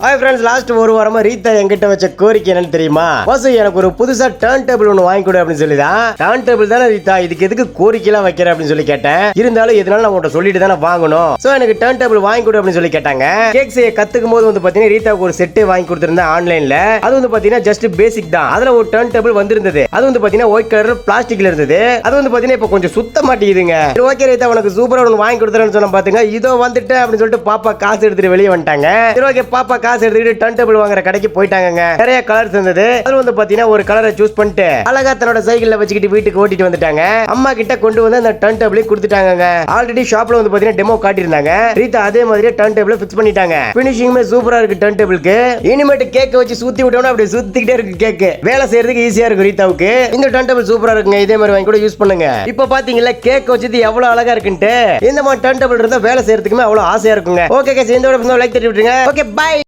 Hi friends, last ஒரு வாரமா ரீதா என்கிட்ட வச்ச கோரிக்கை என்னன்னு தெரியுமா? வாசு, எனக்கு ஒரு புதுசா டர்ன் டேபிள் ஒன்று வாங்கி கொடு அப்படின்னு சொல்லிதான். டர்ன் டேபிள் தானே ரீதா, இதுக்கு எதுக்கு கோரிக்கைலாம் வைக்கிற அப்படின்னு சொல்லி கேட்டேன். இருந்தாலும் எதனால நான் உங்கள்கிட்ட சொல்லிட்டு தானே வாங்கணும். சோ எனக்கு டர்ன் டேபிள் வாங்கி கொடு அப்படின்னு சொல்லி கேட்டாங்க. கேக் செய்ய கத்துக்கும் போது வந்து பாத்தீங்கன்னா ரீதாவுக்கு ஒரு செட்டே வாங்கி கொடுத்திருந்தேன் ஆன்லைன்ல. அது வந்து பாத்தீங்கன்னா ஜஸ்ட் பேசிக் தான். அதுல ஒரு டர்ன் டேபிள் வந்திருந்தது. அது வந்து பாத்தீங்கன்னா ஒயிட் கலர் பிளாஸ்டிக்ல இருந்தது. அது வந்து பாத்தீங்கன்னா இப்போ கொஞ்சம் சுத்த மாட்டேங்குதுங்க. ஓகே ரீதா, உனக்கு சூப்பரா ஒன்று வாங்கி கொடுத்துறேன்னு சொன்ன பாத்துங்க. இதோ வந்துட்டு அப்படின்னு சொல்லிட்டு பாப்பா காசு எடுத்துட்டு வெளியே வந்துட்டாங்க. சரி ஓகே, பாப்பா காசு எடுத்துக்கிட்டு டர்ன் டேபிள் வாங்குற கடைக்கு போயிட்டாங்க. நிறைய கலர்ஸ் இருந்தது. அது வந்து பாத்தீங்கன்னா ஒரு கலரை சூஸ் பண்ணிட்டு அழகா தன்னோட சைக்கிள்ல வச்சுக்கிட்டு வீட்டுக்கு ஓட்டிட்டு வந்துட்டாங்க. அம்மா கிட்ட கொண்டு வந்து அந்த டர்ன் டேபிள் கொடுத்துட்டாங்க. ஆல்ரெடி ஷாப்ல வந்து பாத்தீங்கன்னா டெமோ காட்டியிருந்தாங்க. ரீதா அதே மாதிரியே டர்ன் டேபிள் ஃபிக்ஸ் பண்ணிட்டாங்க. ஃபினிஷிங்குமே சூப்பரா இருக்கு டர்ன் டேபிளுக்கு. இனிமேட்டு கேக் வச்சு சுத்தி விட்டோம்னா அப்படியே சுத்திக்கிட்டே இருக்கு கேக். வேலை செய்யறதுக்கு ஈஸியா இருக்கும் ரீதாவுக்கு. இந்த டர்ன் டேபிள் சூப்பரா இருக்குங்க. இதே மாதிரி வாங்கி கூட யூஸ் பண்ணுங்க. இப்போ பாத்தீங்களா கேக் வச்சது எவ்வளவு அழகா இருக்குன்ட்டு. இந்த மாதிரி டர்ன் டேபிள் இருந்தா வேலை செய்யறதுக்குமே அவ்வளவு ஆசையா இருக்குங்க. ஓகே गाइस, இந்த வீடியோ லைக் தட்டி விட்டுருங்க. Okay bye.